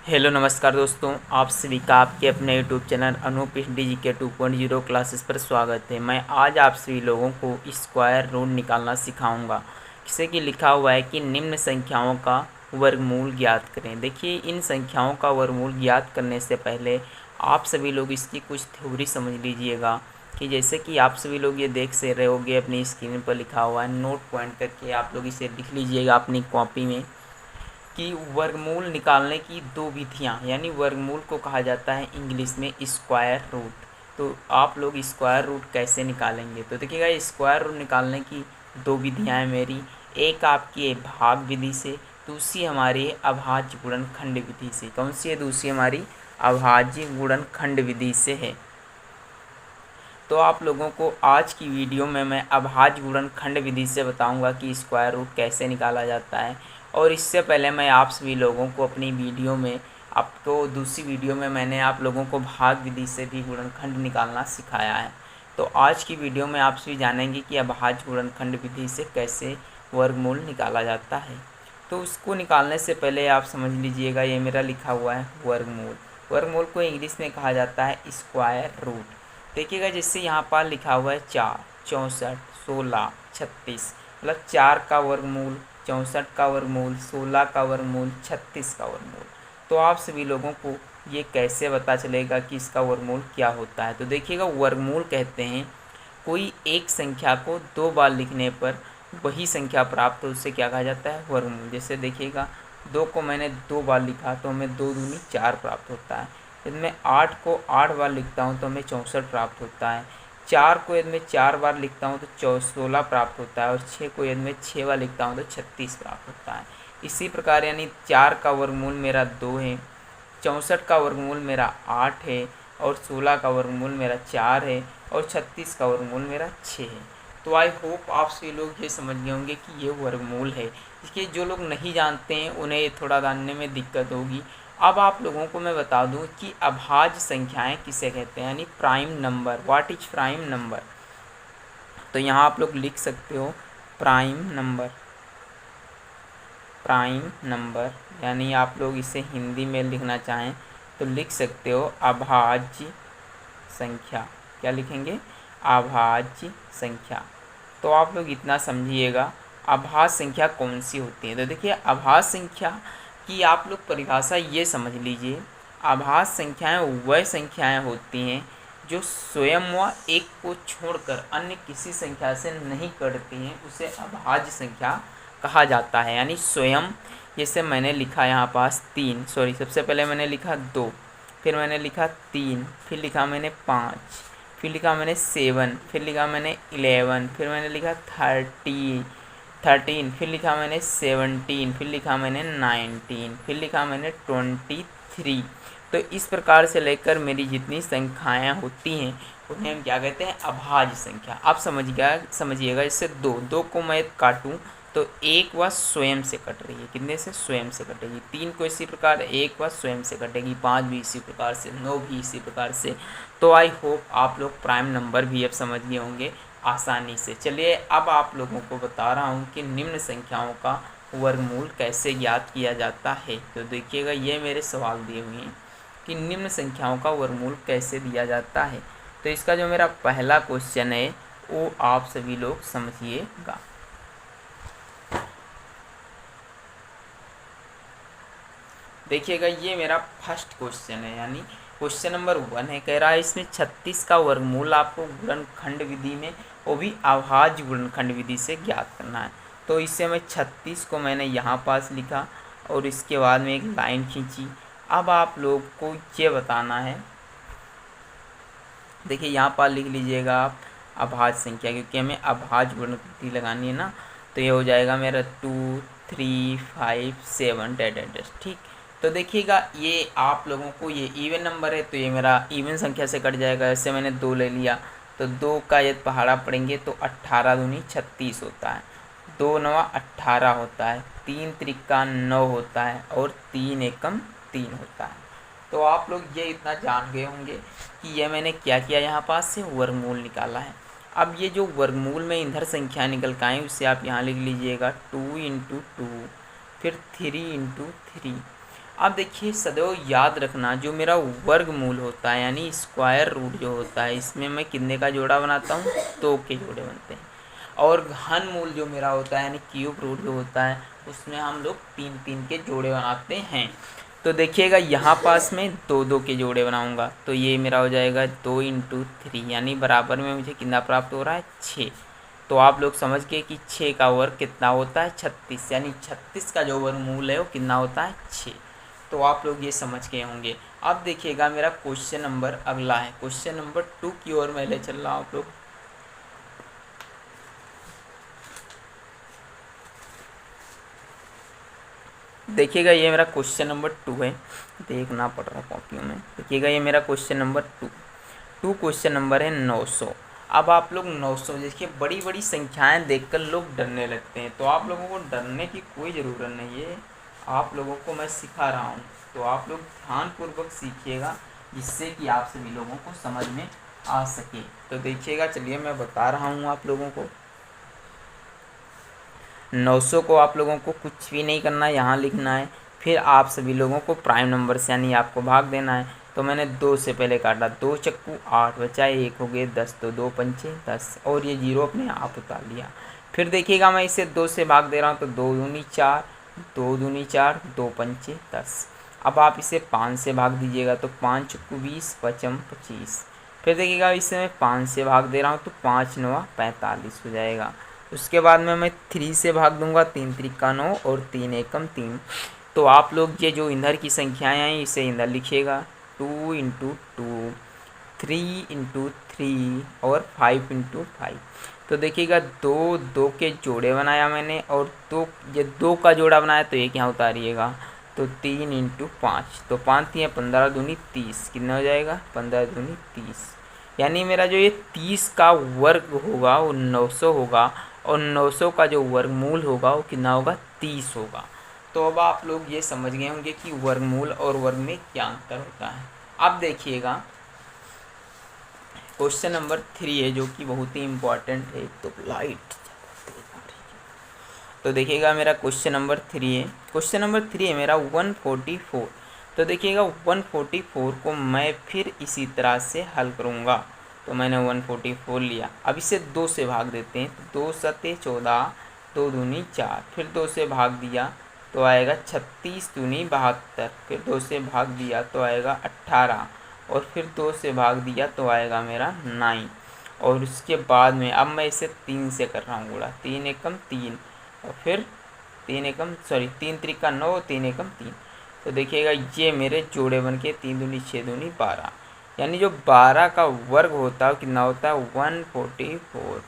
Hello नमस्कार दोस्तों, आप सभी का आपके अपने YouTube channel Anoop DGK 2.0 classes पर स्वागत है। मैं आज आप सभी लोगों को स्क्वायर रूट निकालना सिखाऊंगा। जिससे कि लिखा हुआ है कि निम्न संख्याओं का वर्गमूल ज्ञात करें। देखिए, इन संख्याओं का वर्गमूल ज्ञात करने से पहले आप सभी लोग इसकी कुछ थ्योरी समझ लीजिएगा। कि जैसे कि आप सभी लोग ये देख से रहे होंगे, अपनी स्क्रीन पर लिखा हुआ है, नोट पॉइंट करके आप लोग इसे लिख लीजिएगा अपनी कॉपी में कि वर्गमूल निकालने की दो विधियाँ, यानी वर्गमूल को कहा जाता है इंग्लिश में स्क्वायर रूट। तो आप लोग स्क्वायर रूट कैसे निकालेंगे, तो देखिएगा स्क्वायर रूट निकालने की दो विधियाँ हैं मेरी। एक आपकी है भाग विधि से, दूसरी हमारी है अभाज्य गुणनखंड विधि से। कौन सी है दूसरी? हमारी अभाज्य गुणनखंड विधि से है। तो आप लोगों को आज की वीडियो में मैं अभाज्य गुणनखंड विधि से बताऊंगा कि स्क्वायर रूट कैसे निकाला जाता है। और इससे पहले मैं आप सभी लोगों को अपनी वीडियो में, आपको दूसरी वीडियो में मैंने आप लोगों को भाग विधि से भी गुणनखंड निकालना सिखाया है। तो आज की वीडियो में आप सभी जानेंगे कि अभाज्य गुणनखंड विधि से कैसे वर्गमूल निकाला जाता है। तो उसको निकालने से पहले आप समझ लीजिएगा, ये मेरा लिखा हुआ है वर्गमूल। वर्गमूल को इंग्लिश में कहा जाता है स्क्वायर रूट। देखिएगा, जिससे यहाँ पर लिखा हुआ है 4, 64, 16, 36, मतलब 4 का वर्गमूल, 64 का वर्गमूल, 16 का वर्गमूल, 36 का वर्गमूल। तो आप सभी लोगों को ये कैसे पता चलेगा कि इसका वर्गमूल क्या होता है? तो देखिएगा, वर्गमूल कहते हैं कोई एक संख्या को दो बार लिखने पर वही संख्या प्राप्त हो, उससे क्या कहा जाता है? वर्गमूल। जैसे देखिएगा, 2 को मैंने 2 बार लिखा तो हमें 2 दूनी 4 प्राप्त होता है। यदि मैं 8 को 8 बार लिखता हूँ तो हमें 64 प्राप्त होता है। 4 को यदि मैं 4 बार लिखता हूँ तो 16 प्राप्त होता है। और 6 को यदि मैं 6 बार लिखता हूँ तो 36 प्राप्त होता है। इसी प्रकार यानी 4 का वर्गमूल मेरा 2 है, 64 का वर्गमूल मेरा 8 है, और 16 का वर्गमूल मेरा 4 है, और 36 का वर्गमूल मेरा 6 है। तो आई होप आप सभी लोग ये समझ गए होंगे कि ये वर्गमूल है। इसके जो लोग नहीं जानते हैं उन्हें थोड़ा जानने में दिक्कत होगी। अब आप लोगों को मैं बता दूं कि अभाज्य संख्याएं किसे कहते हैं, यानी prime number. What is prime number? तो यहाँ आप लोग लिख सकते हो प्राइम नंबर। प्राइम नंबर यानी आप लोग इसे हिंदी में लिखना चाहें तो लिख सकते हो अभाज्य संख्या। क्या लिखेंगे? अभाज्य संख्या। तो आप लोग इतना समझिएगा, अभाज्य संख्या कौन सी होती है। तो देखिए, अभाज्य संख्या की आप लोग परिभाषा ये समझ लीजिए, अभाज्य संख्याएं वह संख्याएं होती हैं जो स्वयं व एक को छोड़कर अन्य किसी संख्या से नहीं कटती हैं, उसे अभाज्य संख्या कहा जाता है। यानी स्वयं, जैसे मैंने लिखा यहाँ पास 3, सॉरी सबसे पहले मैंने लिखा 2, फिर मैंने लिखा 3, फिर लिखा मैंने 5, फिर लिखा मैंने 7, फिर लिखा मैंने 11, फिर मैंने लिखा 13, फिर लिखा मैंने 17, फिर लिखा मैंने 19, फिर लिखा मैंने 23। तो इस प्रकार से लेकर मेरी जितनी संख्याएँ होती हैं उन्हें हम क्या कहते हैं? अभाज्य संख्या। आप समझिएगा, इससे दो को मैं काटूँ तो 1 व स्वयं से कट रही है। कितने से? स्वयं से कटेगी। 3 को इसी प्रकार 1 व स्वयं से कटेगी, 5 भी इसी प्रकार से, 9 भी इसी प्रकार से। तो आई होप आप लोग प्राइम नंबर भी अब समझ गए होंगे आसानी से। चलिए, अब आप लोगों को बता रहा हूँ कि निम्न संख्याओं का वर्गमूल कैसे ज्ञात किया जाता है। तो देखिएगा, ये मेरे सवाल दिए हुए हैं कि निम्न संख्याओं का वर्गमूल कैसे दिया जाता है। तो इसका जो मेरा पहला क्वेश्चन है वो आप सभी लोग समझिएगा। देखिएगा, ये मेरा फर्स्ट क्वेश्चन है, यानी क्वेश्चन नंबर 1 है। कह रहा है इसमें 36 का वर्गमूल आपको गुणनखंड विधि में, वो भी अभाज्य गुणनखंड विधि से ज्ञात करना है। तो इससे मैं 36 को मैंने यहाँ पास लिखा और इसके बाद में एक लाइन खींची। अब आप लोग को ये बताना है, देखिए यहाँ पर लिख लीजिएगा आप अभाज्य संख्या, क्योंकि हमें अभाज्य गुणनखंड लगानी है ना। तो ये हो जाएगा मेरा 2, 3, 5, 7 डेट। ठीक, तो देखिएगा, ये आप लोगों को ये इवन नंबर है तो ये मेरा इवन संख्या से कट जाएगा। जैसे मैंने 2 ले लिया तो 2 का यदि पहाड़ा पड़ेंगे तो 18 दूनी 36 होता है, 2 नवा 18 होता है, 3 त्रिका 9 होता है, और 3 एकम 3 होता है। तो आप लोग ये इतना जान गए होंगे कि ये मैंने क्या किया, यहाँ पास से वर्गमूल निकाला है। अब ये जो वर्गमूल में इधर संख्या निकल के आए उसे आप यहाँ लिख लीजिएगा 2 × 2, फिर 3 × 3। अब देखिए सदैव याद रखना, जो मेरा वर्गमूल होता है यानी स्क्वायर रूट जो होता है, इसमें मैं कितने का जोड़ा बनाता हूँ, 2 के जोड़े बनते हैं। और घन मूल जो मेरा होता है यानी क्यूब रूट जो होता है, उसमें हम लोग 3 के जोड़े बनाते हैं। तो देखिएगा यहाँ पास में 2 के जोड़े बनाऊंगा, तो ये मेरा हो जाएगा 2 इंटू 3, यानी बराबर में मुझे कितना प्राप्त हो रहा है, 6। तो आप लोग समझ गए कि 6 का वर्ग कितना होता है, 36, यानी 36 का जो वर्गमूल है वो कितना होता है, 6। तो आप लोग ये समझ गए होंगे। अब देखिएगा मेरा क्वेश्चन नंबर अगला है, क्वेश्चन नंबर 2 की ओर मैं ले चल रहा हूँ आप लोग। देखिएगा ये मेरा क्वेश्चन नंबर 2 है, देखना पड़ रहा कॉपियों में। देखिएगा ये मेरा क्वेश्चन नंबर 2 क्वेश्चन नंबर है 900। अब आप लोग 900 देखिए, बड़ी बड़ी संख्याएं देखकर लोग डरने लगते हैं, तो आप लोगों को डरने की कोई ज़रूरत नहीं है। आप लोगों को मैं सिखा रहा हूँ, तो आप लोग ध्यानपूर्वक सीखिएगा, जिससे कि आप सभी लोगों को समझ में आ सके। तो देखिएगा, चलिए मैं बता रहा हूँ आप लोगों को। 900 को आप लोगों को कुछ भी नहीं करना है, यहाँ लिखना है। फिर आप सभी लोगों को प्राइम नंबर से यानी आपको भाग देना है। तो मैंने 2 से पहले काटा, 2 चक्कू 8 बचा, 1 हो गए 10, तो 2 पंचे 10, और ये 0 अपने आप उतार लिया। फिर देखिएगा मैं इसे 2 से भाग दे रहा हूँ, तो 2 दूनी 4, 2 दूनी 4, 2 पंचे 10। अब आप इसे 5 से भाग दीजिएगा, तो 5 चक्कू 20, पचम 25। फिर देखिएगा इसे मैं 5 से भाग दे रहा हूँ, तो 5 9 45 हो जाएगा। उसके बाद में मैं 3 से भाग दूंगा, 3 त्रिका 9 और 3 एकम 3। तो आप लोग ये जो इधर की संख्याएं हैं इसे इधर लिखिएगा, 2 इंटू 2, 3 इंटू 3 और 5 इंटू 5। तो देखिएगा 2 2 के जोड़े बनाया मैंने, और 2 ये 2 का जोड़ा बनाया, तो एक यहाँ उतारिएगा, तो 3 इंटू 5, तो 5 3 15 दूनी 30, कितना हो जाएगा, 15 दूनी 30। यानी मेरा जो ये 30 का वर्ग होगा वो 900 होगा, और 900 का जो वर्गमूल होगा वो कितना होगा, 30 होगा। तो अब आप लोग ये समझ गए होंगे कि वर्गमूल और वर्ग में क्या अंतर होता है। अब देखिएगा क्वेश्चन नंबर 3 है, जो कि बहुत ही इम्पोर्टेंट है। तो लाइट, तो देखिएगा मेरा क्वेश्चन नंबर 3 है, क्वेश्चन नंबर 3 है मेरा 144। तो देखिएगा 144 को मैं फिर इसी तरह से हल करूँगा। तो मैंने 144 लिया, अब इसे 2 से भाग देते हैं, तो 2 सते 14, 2 दूनी 4, फिर 2 से भाग दिया तो आएगा 36 दूनी 72, फिर 2 से भाग दिया तो आएगा 18, और फिर 2 से भाग दिया तो आएगा मेरा 9। और उसके बाद में अब मैं इसे 3 से कर रहा हूँ गुणा, 3 एकम 3, और फिर 3 त्रिका 9, 3 एकम 3। तो देखिएगा ये मेरे जोड़े बन के 3 दूनी 6 दूनी 12, यानी जो 12 का वर्ग होता है कितना होता है, 144।